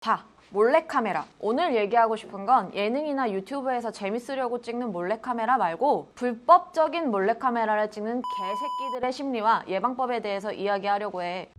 자, 몰래카메라. 오늘 얘기하고 싶은 건 예능이나 유튜브에서 재밌으려고 찍는 몰래카메라 말고 불법적인 몰래카메라를 찍는 개새끼들의 심리와 예방법에 대해서 이야기하려고 해.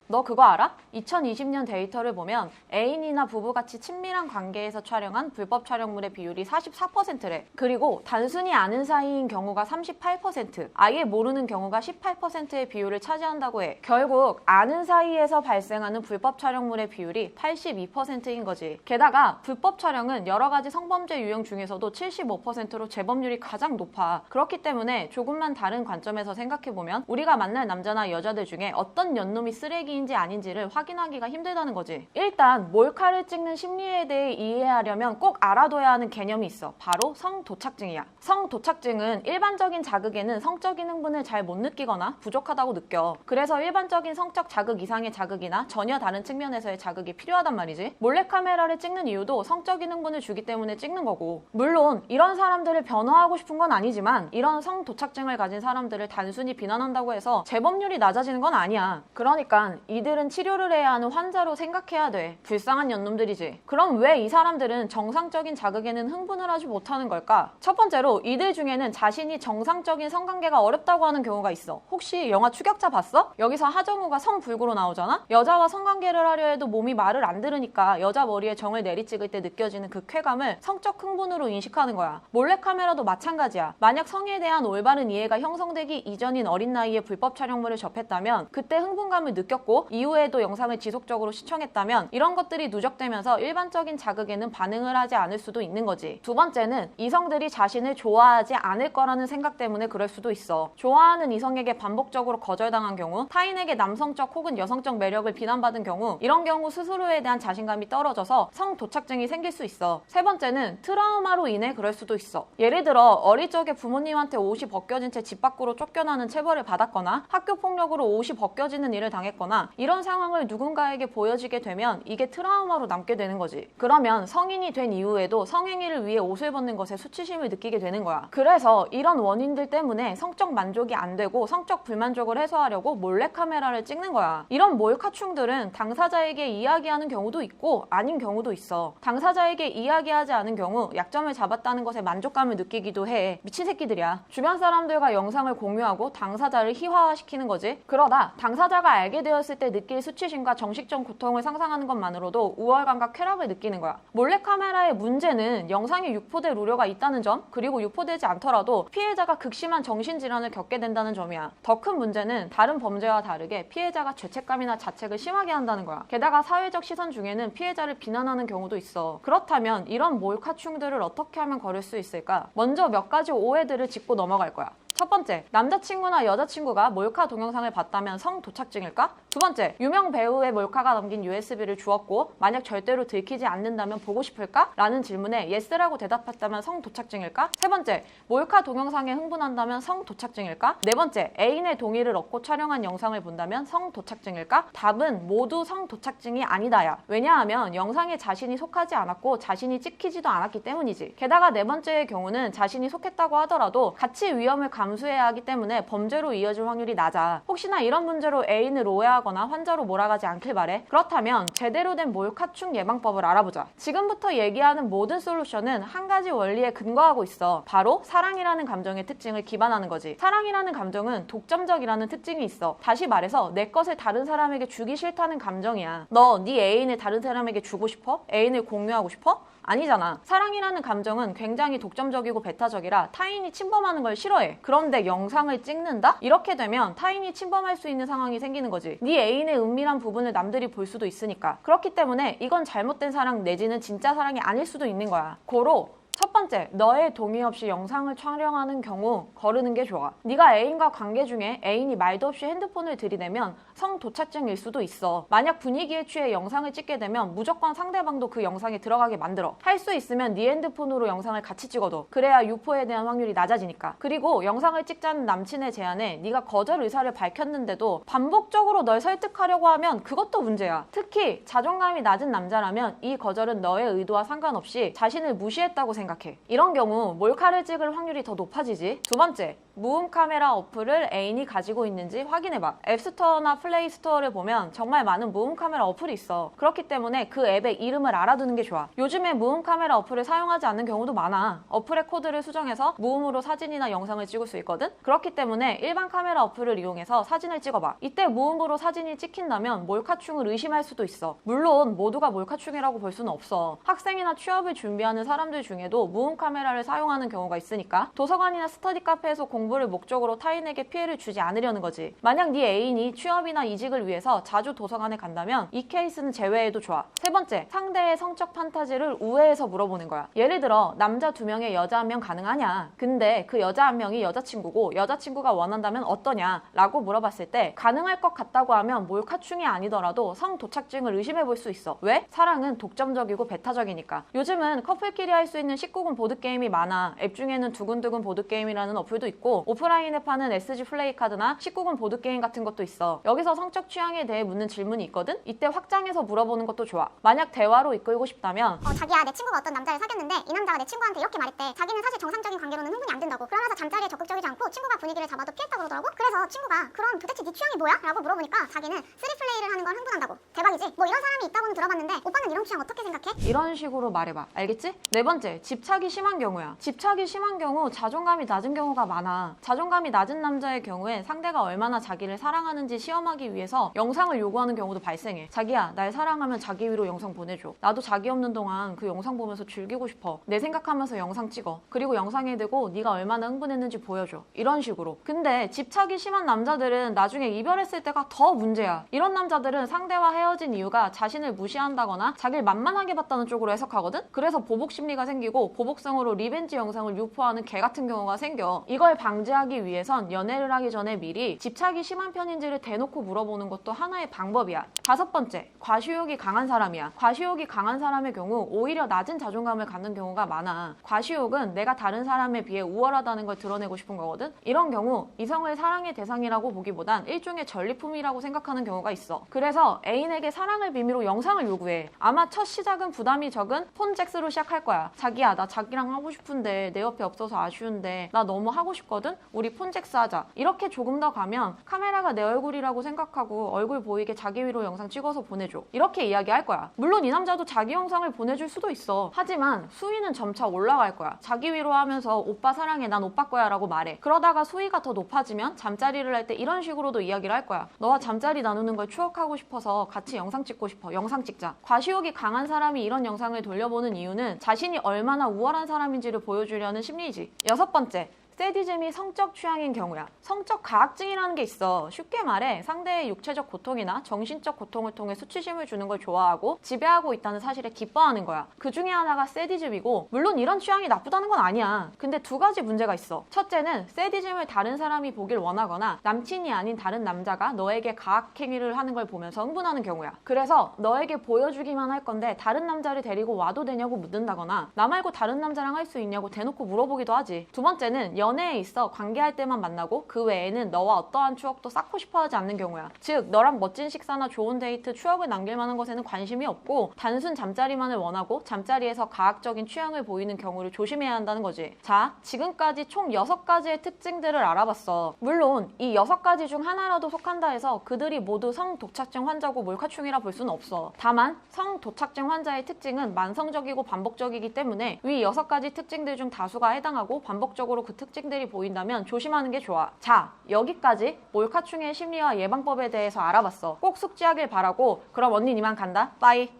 너 그거 알아? 2020년 데이터를 보면 애인이나 부부같이 친밀한 관계에서 촬영한 불법 촬영물의 비율이 44%래. 그리고 단순히 아는 사이인 경우가 38%, 아예 모르는 경우가 18%의 비율을 차지한다고 해. 결국 아는 사이에서 발생하는 불법 촬영물의 비율이 82%인 거지. 게다가 불법 촬영은 여러 가지 성범죄 유형 중에서도 75%로 재범률이 가장 높아. 그렇기 때문에 조금만 다른 관점에서 생각해보면 우리가 만날 남자나 여자들 중에 어떤 년놈이 쓰레기인지 아닌지를 확인하기가 힘들다는 거지. 일단 몰카를 찍는 심리에 대해 이해하려면 꼭 알아둬야 하는 개념이 있어. 바로 성도착증이야. 성도착증은 일반적인 자극에는 성적인 흥분을 잘 못 느끼거나 부족하다고 느껴. 그래서 일반적인 성적 자극 이상의 자극이나 전혀 다른 측면에서의 자극이 필요하단 말이지. 몰래카메라를 찍는 이유도 성적인 흥분을 주기 때문에 찍는 거고, 물론 이런 사람들을 변호하고 싶은 건 아니지만 이런 성도착증을 가진 사람들을 단순히 비난한다고 해서 재범률이 낮아지는 건 아니야. 그러니까 이들은 치료를 해야 하는 환자로 생각해야 돼. 불쌍한 년놈들이지. 그럼 왜 이 사람들은 정상적인 자극에는 흥분을 하지 못하는 걸까? 첫 번째로 이들 중에는 자신이 정상적인 성관계가 어렵다고 하는 경우가 있어. 혹시 영화 추격자 봤어? 여기서 하정우가 성불구로 나오잖아? 여자와 성관계를 하려 해도 몸이 말을 안 들으니까 여자 머리에 정을 내리찍을 때 느껴지는 그 쾌감을 성적 흥분으로 인식하는 거야. 몰래카메라도 마찬가지야. 만약 성에 대한 올바른 이해가 형성되기 이전인 어린 나이에 불법 촬영물을 접했다면 그때 흥분감을 느꼈고 이후에도 영상을 지속적으로 시청했다면 이런 것들이 누적되면서 일반적인 자극에는 반응을 하지 않을 수도 있는 거지. 두 번째는 이성들이 자신을 좋아하지 않을 거라는 생각 때문에 그럴 수도 있어. 좋아하는 이성에게 반복적으로 거절당한 경우, 타인에게 남성적 혹은 여성적 매력을 비난받은 경우, 이런 경우 스스로에 대한 자신감이 떨어져서 성도착증이 생길 수 있어. 세 번째는 트라우마로 인해 그럴 수도 있어. 예를 들어 어릴 적에 부모님한테 옷이 벗겨진 채 집 밖으로 쫓겨나는 체벌을 받았거나 학교 폭력으로 옷이 벗겨지는 일을 당했거나 이런 상황을 누군가에게 보여지게 되면 이게 트라우마로 남게 되는 거지. 그러면 성인이 된 이후에도 성행위를 위해 옷을 벗는 것에 수치심을 느끼게 되는 거야. 그래서 이런 원인들 때문에 성적 만족이 안 되고 성적 불만족을 해소하려고 몰래카메라를 찍는 거야. 이런 몰카충들은 당사자에게 이야기하는 경우도 있고 아닌 경우도 있어. 당사자에게 이야기하지 않은 경우 약점을 잡았다는 것에 만족감을 느끼기도 해. 미친 새끼들이야. 주변 사람들과 영상을 공유하고 당사자를 희화화시키는 거지. 그러다 당사자가 알게 되었을 때 느낄 수치심과 정식적 고통을 상상하는 것만으로도 우월감과 쾌락을 느끼는 거야. 몰래카메라의 문제는 영상에 유포될 우려가 있다는 점, 그리고 유포되지 않더라도 피해자가 극심한 정신질환을 겪게 된다는 점이야. 더 큰 문제는 다른 범죄와 다르게 피해자가 죄책감이나 자책을 심하게 한다는 거야. 게다가 사회적 시선 중에는 피해자를 비난하는 경우도 있어. 그렇다면 이런 몰카충들을 어떻게 하면 거를 수 있을까? 먼저 몇 가지 오해들을 짚고 넘어갈 거야. 첫 번째, 남자친구나 여자친구가 몰카 동영상을 봤다면 성도착증일까? 두 번째, 유명 배우의 몰카가 담긴 USB를 주었고 만약 절대로 들키지 않는다면 보고 싶을까? 라는 질문에 예스라고 대답했다면 성도착증일까? 세 번째, 몰카 동영상에 흥분한다면 성도착증일까? 네 번째, 애인의 동의를 얻고 촬영한 영상을 본다면 성도착증일까? 답은 모두 성도착증이 아니다야. 왜냐하면 영상에 자신이 속하지 않았고 자신이 찍히지도 않았기 때문이지. 게다가 네 번째의 경우는 자신이 속했다고 하더라도 가치 위험을 감수해야 하기 때문에 범죄로 이어질 확률이 낮아. 혹시나 이런 문제로 애인을 오해하거나 환자로 몰아가지 않길 바래. 그렇다면 제대로 된 몰카충 예방법을 알아보자. 지금부터 얘기하는 모든 솔루션은 한 가지 원리에 근거하고 있어. 바로 사랑이라는 감정의 특징을 기반하는 거지. 사랑이라는 감정은 독점적이라는 특징이 있어. 다시 말해서 내 것을 다른 사람에게 주기 싫다는 감정이야. 너 네 애인을 다른 사람에게 주고 싶어? 애인을 공유하고 싶어? 아니잖아. 사랑이라는 감정은 굉장히 독점적이고 배타적이라 타인이 침범하는 걸 싫어해. 그런데 영상을 찍는다? 이렇게 되면 타인이 침범할 수 있는 상황이 생기는 거지. 네 애인의 은밀한 부분을 남들이 볼 수도 있으니까. 그렇기 때문에 이건 잘못된 사랑 내지는 진짜 사랑이 아닐 수도 있는 거야. 고로 첫 번째, 너의 동의 없이 영상을 촬영하는 경우 거르는 게 좋아. 네가 애인과 관계 중에 애인이 말도 없이 핸드폰을 들이대면 성도착증일 수도 있어. 만약 분위기에 취해 영상을 찍게 되면 무조건 상대방도 그 영상에 들어가게 만들어. 할 수 있으면 네 핸드폰으로 영상을 같이 찍어둬. 그래야 유포에 대한 확률이 낮아지니까. 그리고 영상을 찍자는 남친의 제안에 네가 거절 의사를 밝혔는데도 반복적으로 널 설득하려고 하면 그것도 문제야. 특히 자존감이 낮은 남자라면 이 거절은 너의 의도와 상관없이 자신을 무시했다고 생각해. 생각해. 이런 경우 몰카를 찍을 확률이 더 높아지지. 두 번째, 무음 카메라 어플을 애인이 가지고 있는지 확인해봐. 앱스토어나 플레이스토어를 보면 정말 많은 무음 카메라 어플이 있어. 그렇기 때문에 그 앱의 이름을 알아두는 게 좋아. 요즘에 무음 카메라 어플을 사용하지 않는 경우도 많아. 어플의 코드를 수정해서 무음으로 사진이나 영상을 찍을 수 있거든? 그렇기 때문에 일반 카메라 어플을 이용해서 사진을 찍어봐. 이때 무음으로 사진이 찍힌다면 몰카충을 의심할 수도 있어. 물론 모두가 몰카충이라고 볼 수는 없어. 학생이나 취업을 준비하는 사람들 중에도 무음 카메라를 사용하는 경우가 있으니까. 도서관이나 스터디 카페에서 공부를 목적으로 타인에게 피해를 주지 않으려는 거지. 만약 네 애인이 취업이나 이직을 위해서 자주 도서관에 간다면 이 케이스는 제외해도 좋아. 세 번째, 상대의 성적 판타지를 우회해서 물어보는 거야. 예를 들어 남자 2명에 여자 1명 가능하냐? 근데 그 여자 1명이 여자친구고 여자친구가 원한다면 어떠냐? 라고 물어봤을 때 가능할 것 같다고 하면 몰카충이 아니더라도 성도착증을 의심해 볼 수 있어. 왜? 사랑은 독점적이고 배타적이니까. 요즘은 커플끼리 할 수 있는 19금 보드게임이 많아. 앱 중에는 두근두근 보드게임이라는 어플도 있고 오프라인에 파는 SG 플레이카드나 19금 보드게임 같은 것도 있어. 여기서 성적 취향에 대해 묻는 질문이 있거든? 이때 확장해서 물어보는 것도 좋아. 만약 대화로 이끌고 싶다면 자기야, 내 친구가 어떤 남자를 사귀었는데 이 남자가 내 친구한테 이렇게 말했대. 자기는 사실 정상적인 관계로는 흥분이 안 된다고. 그러면서 잠자리에 적극적이지 않고 친구가 분위기를 잡아도 피했다고 그러더라고. 그래서 친구가 그럼 도대체 네 취향이 뭐야? 라고 물어보니까 자기는 3플레이를 하는 걸 흥분한다고. 대박이지? 뭐 이런 사람이 있다고는 들어봤는데 오빠는 이런 취향 어떻게 생각해? 이런 식으로 말해봐. 알겠지? 네 번째, 집착이 심한 경우야. 집착이 심한 경우 자존감이 낮은 경우가 많아. 자존감이 낮은 남자의 경우엔 상대가 얼마나 자기를 사랑하는지 시험하기 위해서 영상을 요구하는 경우도 발생해. 자기야, 날 사랑하면 자기 위로 영상 보내줘. 나도 자기 없는 동안 그 영상 보면서 즐기고 싶어. 내 생각하면서 영상 찍어. 그리고 영상에 대고 네가 얼마나 흥분했는지 보여줘. 이런 식으로. 근데 집착이 심한 남자들은 나중에 이별했을 때가 더 문제야. 이런 남자들은 상대와 헤어진 이유가 자신을 무시한다거나 자기를 만만하게 봤다는 쪽으로 해석하거든? 그래서 보복 심리가 생기고 보복성으로 리벤지 영상을 유포하는 개 같은 경우가 생겨. 이걸 방지하기 위해선 연애를 하기 전에 미리 집착이 심한 편인지를 대놓고 물어보는 것도 하나의 방법이야. 다섯 번째, 과시욕이 강한 사람이야. 과시욕이 강한 사람의 경우 오히려 낮은 자존감을 갖는 경우가 많아. 과시욕은 내가 다른 사람에 비해 우월하다는 걸 드러내고 싶은 거거든? 이런 경우 이성을 사랑의 대상이라고 보기보단 일종의 전리품이라고 생각하는 경우가 있어. 그래서 애인에게 사랑을 비밀로 영상을 요구해. 아마 첫 시작은 부담이 적은 폰잭스로 시작할 거야. 자기야, 나 자기랑 하고 싶은데 내 옆에 없어서 아쉬운데 나 너무 하고 싶거든? 우리 폰잭스 하자. 이렇게 조금 더 가면 카메라가 내 얼굴이라고 생각하고 얼굴 보이게 자기 위로 영상 찍어서 보내줘. 이렇게 이야기할 거야. 물론 이 남자도 자기 영상을 보내줄 수도 있어. 하지만 수위는 점차 올라갈 거야. 자기 위로 하면서 오빠 사랑해, 난 오빠 거야 라고 말해. 그러다가 수위가 더 높아지면 잠자리를 할 때 이런 식으로도 이야기를 할 거야. 너와 잠자리 나누는 걸 추억하고 싶어서 같이 영상 찍고 싶어. 영상 찍자. 과시욕이 강한 사람이 이런 영상을 돌려보는 이유는 자신이 얼마나 우월한 사람인지를 보여주려는 심리이지. 여섯 번째, 세디즘이 성적 취향인 경우야. 성적 가학증이라는 게 있어. 쉽게 말해 상대의 육체적 고통이나 정신적 고통을 통해 수치심을 주는 걸 좋아하고 지배하고 있다는 사실에 기뻐하는 거야. 그 중에 하나가 세디즘이고 물론 이런 취향이 나쁘다는 건 아니야. 근데 두 가지 문제가 있어. 첫째는 세디즘을 다른 사람이 보길 원하거나 남친이 아닌 다른 남자가 너에게 가학행위를 하는 걸 보면서 흥분하는 경우야. 그래서 너에게 보여주기만 할 건데 다른 남자를 데리고 와도 되냐고 묻는다거나 나 말고 다른 남자랑 할 수 있냐고 대놓고 물어보기도 하지. 두 번째는 연애에 있어 관계할 때만 만나고 그 외에는 너와 어떠한 추억도 쌓고 싶어하지 않는 경우야. 즉 너랑 멋진 식사나 좋은 데이트, 추억을 남길 만한 것에는 관심이 없고 단순 잠자리만을 원하고 잠자리에서 가학적인 취향을 보이는 경우를 조심해야 한다는 거지. 자, 지금까지 총 6가지의 특징들을 알아봤어. 물론 이 6가지 중 하나라도 속한다 해서 그들이 모두 성도착증 환자고 몰카충이라 볼 수는 없어. 다만 성도착증 환자의 특징은 만성적이고 반복적이기 때문에 위 6가지 특징들 중 다수가 해당하고 반복적으로 그 특징들이 보인다면 조심하는 게 좋아. 자, 여기까지 몰카충의 심리와 예방법에 대해서 알아봤어. 꼭 숙지하길 바라고 그럼 언니 이만 간다. 빠이.